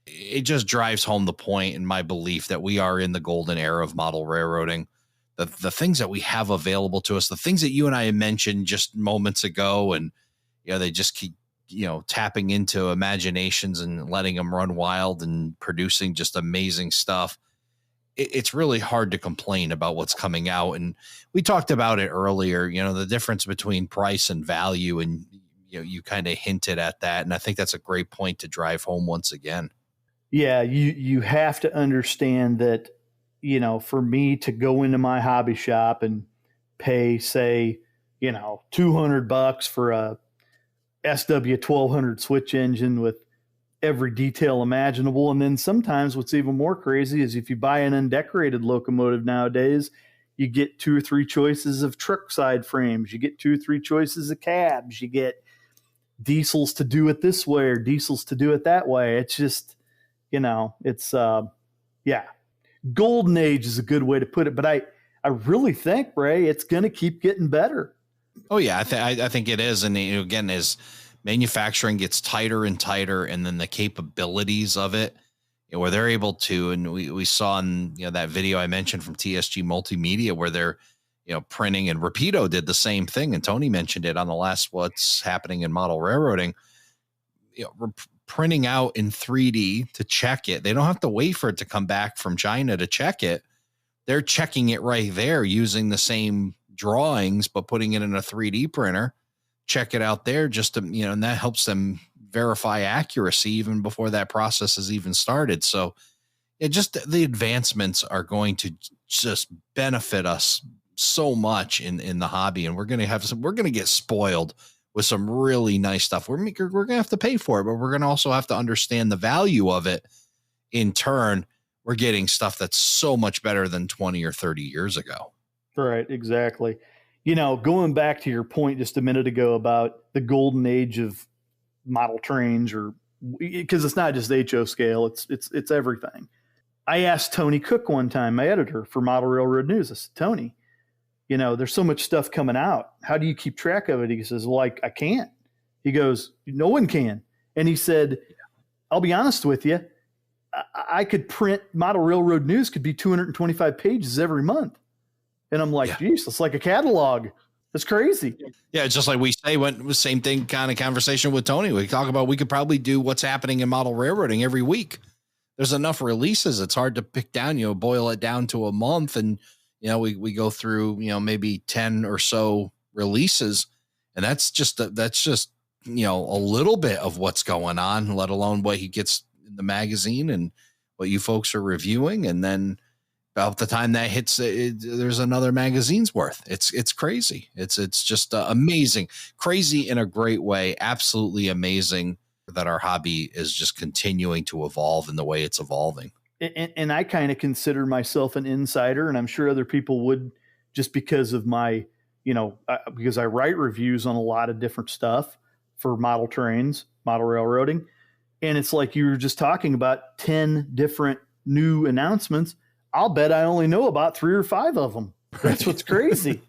it just drives home the point in my belief that we are in the golden era of model railroading. The things that we have available to us, the things that you and I mentioned just moments ago, and they just keep tapping into imaginations and letting them run wild and producing just amazing stuff. It's really hard to complain about what's coming out. And we talked about it earlier, the difference between price and value. And, you kind of hinted at that. And I think that's a great point to drive home once again. Yeah. You have to understand that, for me to go into my hobby shop and pay, say, $200 for a SW1200 switch engine with every detail imaginable. And then sometimes what's even more crazy is if you buy an undecorated locomotive nowadays, you get 2 or 3 choices of truck side frames. You get 2 or 3 choices of cabs. You get diesels to do it this way or diesels to do it that way. It's just, it's, golden age is a good way to put it. But I really think, Ray, it's going to keep getting better. Oh yeah. I think it is. And again, as manufacturing gets tighter and tighter, and then the capabilities of it, where they're able to, and we saw in that video I mentioned from TSG Multimedia where they're printing, and Rapido did the same thing, and Tony mentioned it on the last What's Happening in Model Railroading. Printing out in 3D to check it. They don't have to wait for it to come back from China to check it. They're checking it right there using the same drawings, but putting it in a 3D printer. Check it out there just to, and that helps them verify accuracy even before that process has even started. So just the advancements are going to just benefit us so much in the hobby. And we're going to get spoiled with some really nice stuff. We're going to have to pay for it, but we're going to also have to understand the value of it. In turn, we're getting stuff that's so much better than 20 or 30 years ago. Right. Exactly. Going back to your point just a minute ago about the golden age of model trains, or because it's not just HO scale, it's everything. I asked Tony Cook one time, my editor for Model Railroad News. I said, Tony, there's so much stuff coming out. How do you keep track of it? He says, well, I can't. He goes, no one can. And he said, I'll be honest with you. I could print Model Railroad News could be 225 pages every month. And I'm like, geez, it's like a catalog. That's crazy. Yeah, it's just like we say, same thing kind of conversation with Tony. We talk about we could probably do What's Happening in Model Railroading every week. There's enough releases. It's hard to pick down, boil it down to a month. And, we go through, maybe 10 or so releases. And that's just a little bit of what's going on, let alone what he gets in the magazine and what you folks are reviewing. And then about the time that hits, there's another magazine's worth. It's crazy. It's just amazing, crazy in a great way. Absolutely amazing that our hobby is just continuing to evolve in the way it's evolving. And I kind of consider myself an insider, and I'm sure other people would, just because of my, because I write reviews on a lot of different stuff for model trains, model railroading. And it's like you were just talking about 10 different new announcements. I'll bet I only know about 3 or 5 of them. That's what's crazy.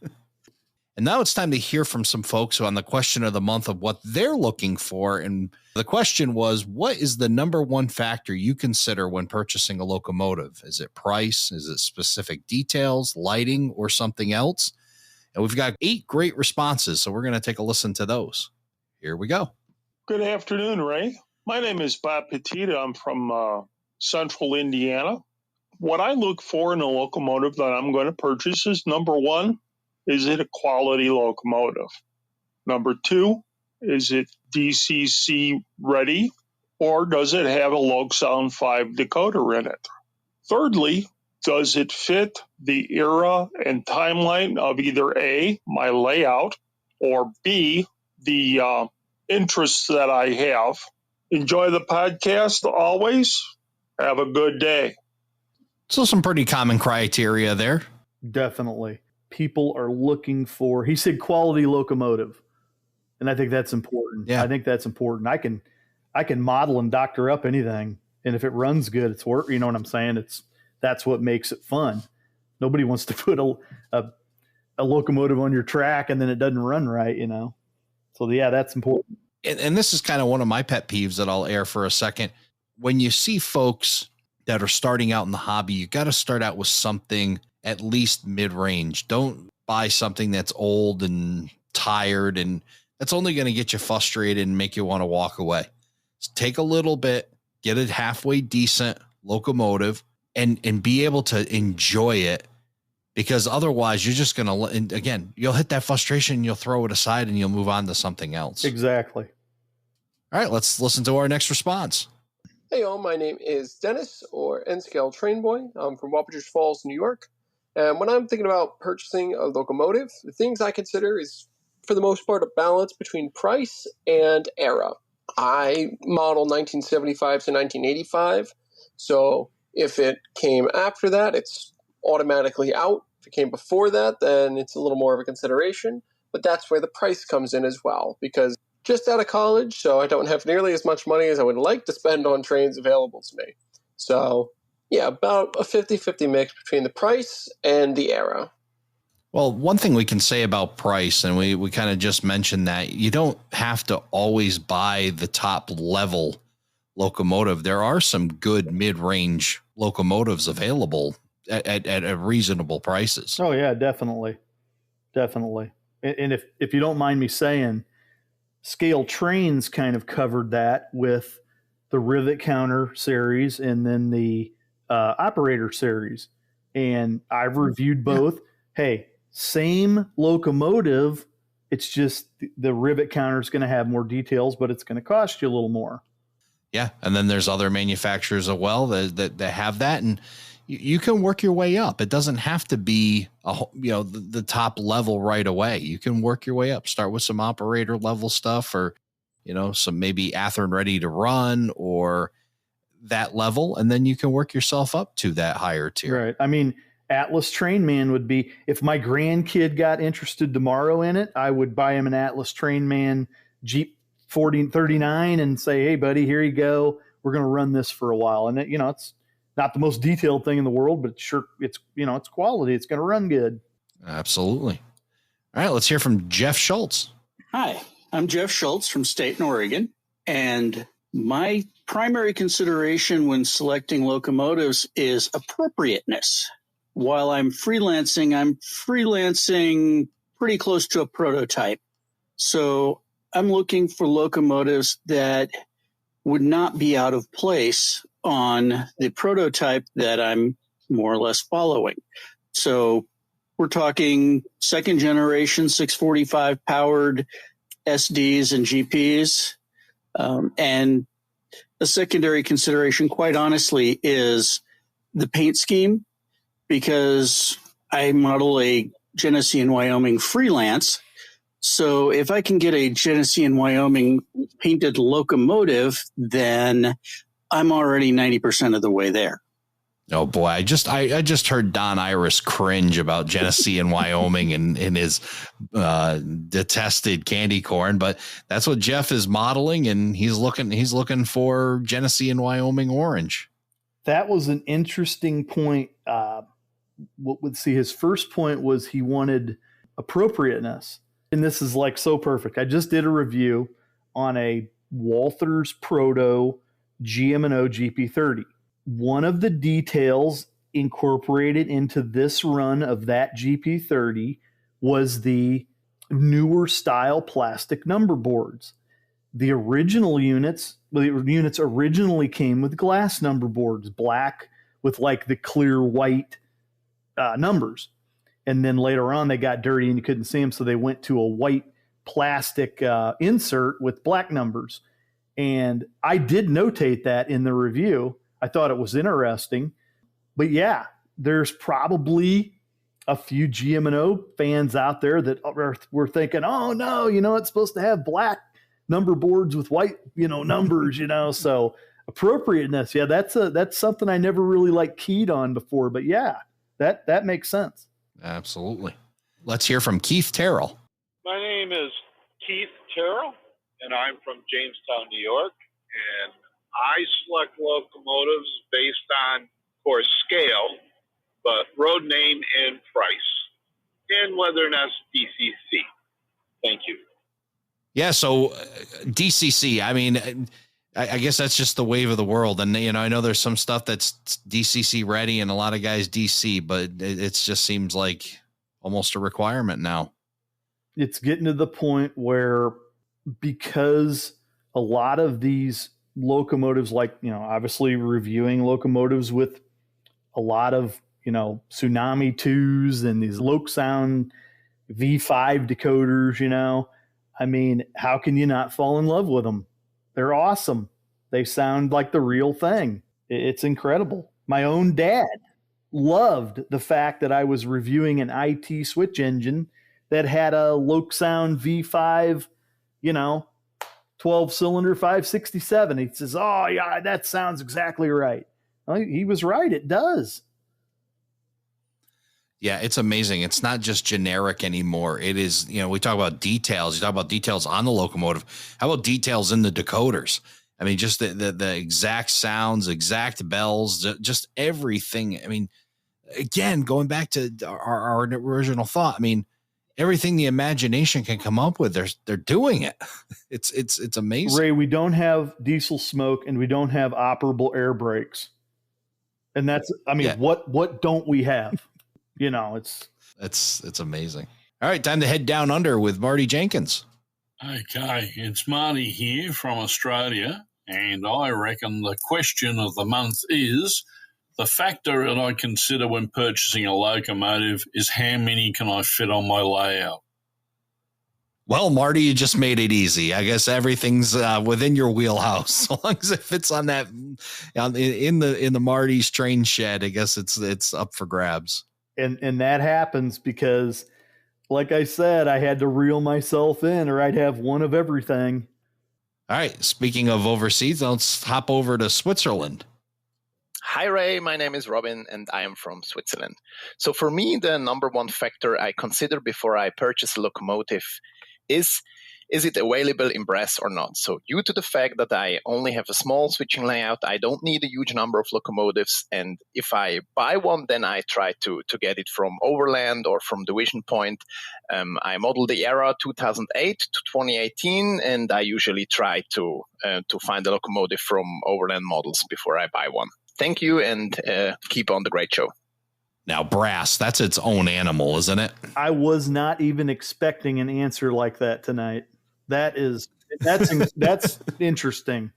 And now it's time to hear from some folks on the question of the month of what they're looking for. And the question was, what is the number one factor you consider when purchasing a locomotive? Is it price? Is it specific details, lighting, or something else? And we've got 8 great responses, so we're going to take a listen to those. Here we go. Good afternoon, Ray. My name is Bob Petita. I'm from Central Indiana. What I look for in a locomotive that I'm going to purchase is, number one, is it a quality locomotive? Number 2, is it DCC ready, or does it have a Log Sound 5 decoder in it? Thirdly, does it fit the era and timeline of either A, my layout, or B, the interests that I have? Enjoy the podcast always. Have a good day. So some pretty common criteria there. Definitely. People are looking for, he said, quality locomotive. And I think that's important. Yeah. I think that's important. I can model and doctor up anything. And if it runs good, it's work. You know what I'm saying? That's what makes it fun. Nobody wants to put a locomotive on your track and then it doesn't run right, So yeah, that's important. And this is kind of one of my pet peeves that I'll air for a second. When you see folks that are starting out in the hobby, you got to start out with something at least mid-range. Don't buy something that's old and tired, and that's only going to get you frustrated and make you want to walk away. So take a little bit, get a halfway decent locomotive, and be able to enjoy it, because otherwise you're just going to, and again, you'll hit that frustration, you'll throw it aside, and you'll move on to something else. Exactly. All right, let's listen to our next response. Hey all, my name is Dennis, or N-Scale Train Boy. I'm from Wappingers Falls, New York. And when I'm thinking about purchasing a locomotive, the things I consider is, for the most part, a balance between price and era. I model 1975 to 1985, so if it came after that, it's automatically out. If it came before that, then it's a little more of a consideration, but that's where the price comes in as well, because just out of college, so I don't have nearly as much money as I would like to spend on trains available to me. So yeah, about a 50-50 mix between the price and the era. Well, one thing we can say about price, and we kind of just mentioned that you don't have to always buy the top level locomotive. There are some good mid-range locomotives available at reasonable prices. Oh yeah, definitely. Definitely. And if you don't mind me saying, Scale Trains kind of covered that with the Rivet Counter series and then the Operator series. And I've reviewed both. Yeah. Hey, same locomotive. It's just the Rivet Counter is going to have more details, but it's going to cost you a little more. Yeah. And then there's other manufacturers as well that have that. And you can work your way up. It doesn't have to be the top level right away. You can work your way up. Start with some operator level stuff, or some maybe Athearn Ready to Run or that level, and then you can work yourself up to that higher tier. Right. I mean, Atlas Trainman would be, if my grandkid got interested tomorrow in it, I would buy him an Atlas Trainman Jeep 4039 and say, hey buddy, here you go. We're going to run this for a while. And it's not the most detailed thing in the world, but sure, it's quality. It's going to run good. Absolutely. All right, let's hear from Jeff Schultz. Hi, I'm Jeff Schultz from Staten, Oregon, and my primary consideration when selecting locomotives is appropriateness. While I'm freelancing pretty close to a prototype. So I'm looking for locomotives that would not be out of place on the prototype that I'm more or less following. So we're talking second generation 645 powered SDs and GPs. And a secondary consideration, quite honestly, is the paint scheme, because I model a Genesee and Wyoming freelance. So if I can get a Genesee and Wyoming painted locomotive, then I'm already 90% of the way there. Oh boy, I just heard Don Iris cringe about Genesee and Wyoming and his detested candy corn, but that's what Jeff is modeling, and he's looking for Genesee and Wyoming orange. That was an interesting point. His first point was he wanted appropriateness, and this is like so perfect. I just did a review on a Walthers Proto GM&O GP30. One of the details incorporated into this run of that GP30 was the newer style plastic number boards. The units originally came with glass number boards, black with like the clear white numbers. And then later on they got dirty and you couldn't see them, so they went to a white plastic insert with black numbers. And I did notate that in the review. I thought it was interesting. But yeah, there's probably a few GM&O fans out there that were thinking, oh no, it's supposed to have black number boards with white, numbers, so appropriateness. Yeah, that's something I never really keyed on before, but yeah, that makes sense. Absolutely. Let's hear from Keith Terrell. My name is Keith Terrell, and I'm from Jamestown, New York, and I select locomotives based on, of course, scale, but road name and price, and whether or not it's DCC. Thank you. Yeah, so DCC, I mean, I guess that's just the wave of the world. And, I know there's some stuff that's DCC ready and a lot of guys DC, but it just seems like almost a requirement now. It's getting to the point where, because a lot of these locomotives, obviously reviewing locomotives with a lot of, Tsunami 2s and these Lokesound V5 decoders, I mean, how can you not fall in love with them? They're awesome. They sound like the real thing. It's incredible. My own dad loved the fact that I was reviewing an IT switch engine that had a Lokesound V5, 12-cylinder 567. He says, oh, yeah, that sounds exactly right. Well, he was right. It does. Yeah, it's amazing. It's not just generic anymore. It is, we talk about details. You talk about details on the locomotive. How about details in the decoders? I mean, just the exact sounds, exact bells, just everything. I mean, again, going back to our original thought, I mean, everything the imagination can come up with, they're doing it. It's amazing. Ray, we don't have diesel smoke and we don't have operable air brakes. And that's, what don't we have? It's amazing. All right, time to head down under with Marty Jenkins. Okay, it's Marty here from Australia, and I reckon the question of the month is, the factor that I consider when purchasing a locomotive is how many can I fit on my layout? Well, Marty, you just made it easy. I guess everything's within your wheelhouse. So long as it fits on that in the Marty's train shed, I guess it's up for grabs. And that happens because, like I said, I had to reel myself in, or I'd have one of everything. All right. Speaking of overseas, let's hop over to Switzerland. Hi, Ray. My name is Robin, and I am from Switzerland. So for me, the number one factor I consider before I purchase a locomotive is it available in brass or not? So due to the fact that I only have a small switching layout, I don't need a huge number of locomotives. And if I buy one, then I try to get it from Overland or from Division Point. I model the era 2008 to 2018, and I usually try to find a locomotive from Overland models before I buy one. Thank you, and keep on the great show. Now, brass, that's its own animal, isn't it? I was not even expecting an answer like that tonight. That's interesting.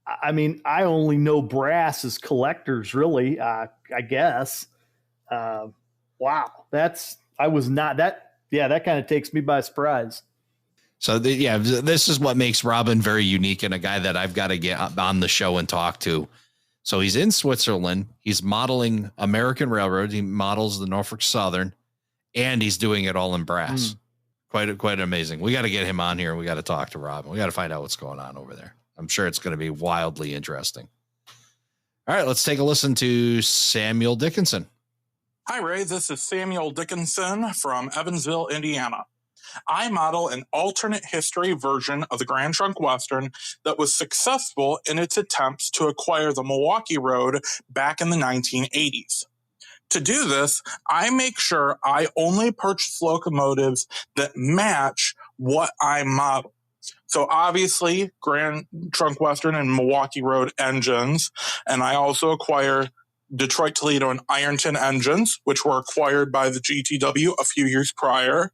I mean, I only know brass as collectors, really, I guess. Wow. That kind of takes me by surprise. So this is what makes Robin very unique and a guy that I've got to get on the show and talk to. So he's in Switzerland. He's modeling American railroads. He models the Norfolk Southern, and he's doing it all in brass. Quite amazing. We got to get him on here. We got to talk to Robin. We got to find out what's going on over there. I'm sure it's going to be wildly interesting. All right, let's take a listen to Samuel Dickinson. Hi, Ray. This is Samuel Dickinson from Evansville, Indiana. I model an alternate history version of the Grand Trunk Western that was successful in its attempts to acquire the Milwaukee Road back in the 1980s. To do this, I make sure I only purchase locomotives that match what I model. So obviously, Grand Trunk Western and Milwaukee Road engines, and I also acquire Detroit, Toledo, and Ironton engines, which were acquired by the GTW a few years prior,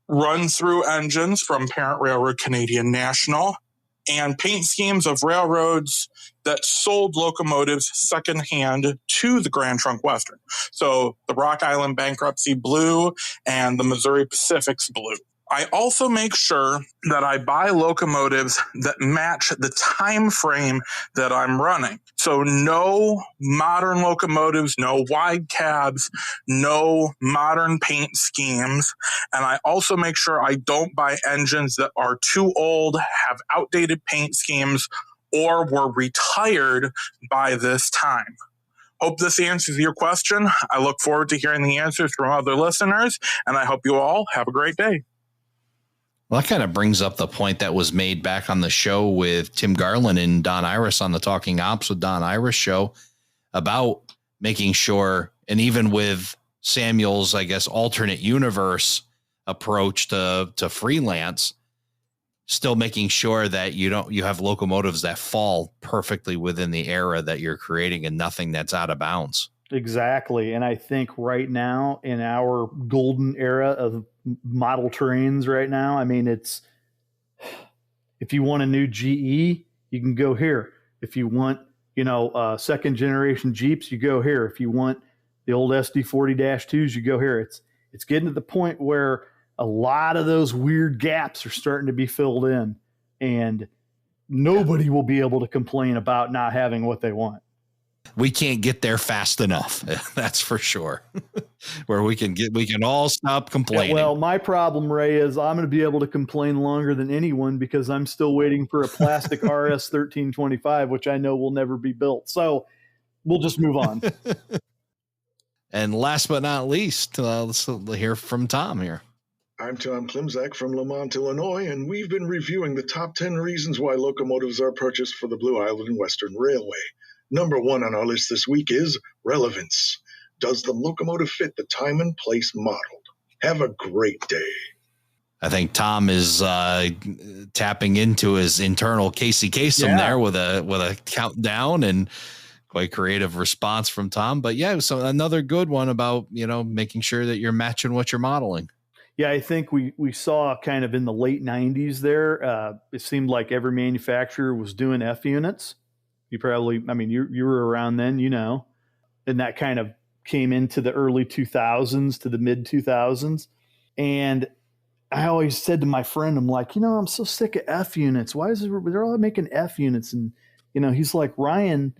run-through engines from parent railroad Canadian National, and paint schemes of railroads that sold locomotives secondhand to the Grand Trunk Western. So the Rock Island Bankruptcy Blue and the Missouri Pacific's Blue. I also make sure that I buy locomotives that match the time frame that I'm running. So no modern locomotives, no wide cabs, no modern paint schemes. And I also make sure I don't buy engines that are too old, have outdated paint schemes, or were retired by this time. Hope this answers your question. I look forward to hearing the answers from other listeners, and I hope you all have a great day. Well, that kind of brings up the point that was made back on the show with Tim Garland and Don Iris on the Talking Ops with Don Iris show about making sure, and even with Samuel's, I guess, alternate universe approach to freelance, still making sure that you have locomotives that fall perfectly within the era that you're creating and nothing that's out of bounds. Exactly. And I think right now in our golden era of model trains right now, I mean, it's, if you want a new GE, you can go here. If you want, second generation Jeeps, you go here. If you want the old SD40-2s, you go here. It's getting to the point where a lot of those weird gaps are starting to be filled in, and nobody will be able to complain about not having what they want. We can't get there fast enough. That's for sure. Where we can all stop complaining. Yeah, well, my problem, Ray, is I'm going to be able to complain longer than anyone because I'm still waiting for a plastic RS 1325, which I know will never be built. So we'll just move on. And last but not least, let's hear from Tom here. I'm Tom Klimzak from Lamont, Illinois, and we've been reviewing the top 10 reasons why locomotives are purchased for the Blue Island and Western Railway. Number 1 on our list this week is relevance. Does the locomotive fit the time and place modeled? Have a great day. I think Tom is tapping into his internal Casey Kasem there with a countdown, and quite creative response from Tom. But yeah, so another good one about, making sure that you're matching what you're modeling. Yeah, I think we saw kind of in the late 90s there, it seemed like every manufacturer was doing F units. You probably, you were around then, and that kind of came into the early 2000s to the mid 2000s. And I always said to my friend, I'm like, I'm so sick of F units. Why they're all making F units? And, he's like, Ryan,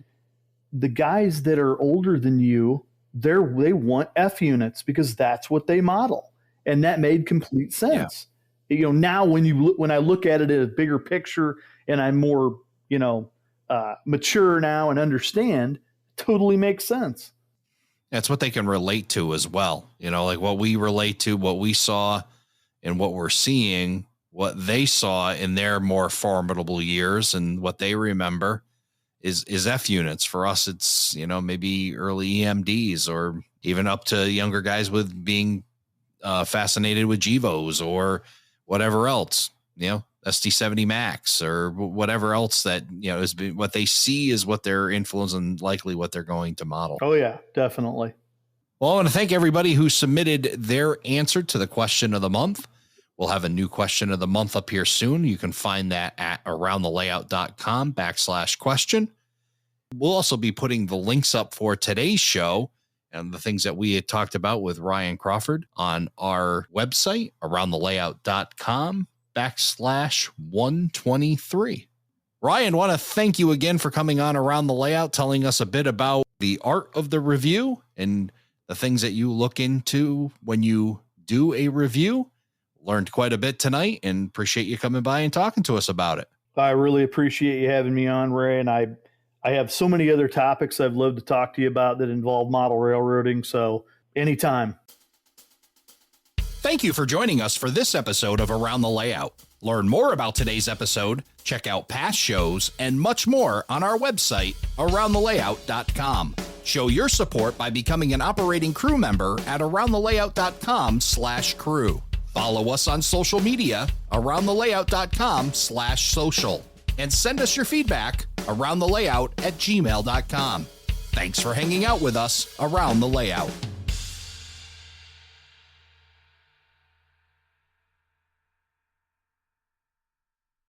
the guys that are older than you, they want F units because that's what they model. And that made complete sense. Yeah. Now when I look at it in a bigger picture and I'm more, mature now and understand, totally makes sense. That's what they can relate to as well. Like what we relate to, what we saw and what we're seeing, what they saw in their more formidable years and what they remember is F units. For us, it's, maybe early EMDs or even up to younger guys with being fascinated with GEVOs or whatever else, SD70 Max or whatever else that, is what they see is what they're influenced and likely what they're going to model. Oh yeah, definitely. Well, I want to thank everybody who submitted their answer to the question of the month. We'll have a new question of the month up here soon. You can find that at aroundthelayout.com/question. We'll also be putting the links up for today's show and the things that we had talked about with Ryan Crawford on our website, aroundthelayout.com/show. /123. Ryan, want to thank you again for coming on Around the Layout, telling us a bit about the art of the review and the things that you look into when you do a review. Learned quite a bit tonight and appreciate you coming by and talking to us about it. I really appreciate you having me on, Ray. And I have so many other topics I'd love to talk to you about that involve model railroading. So anytime. Thank you for joining us for this episode of Around the Layout. Learn more about today's episode, check out past shows, and much more on our website, aroundthelayout.com. Show your support by becoming an operating crew member at aroundthelayout.com/crew. Follow us on social media, aroundthelayout.com/social. And send us your feedback, aroundthelayout@gmail.com. Thanks for hanging out with us around the layout.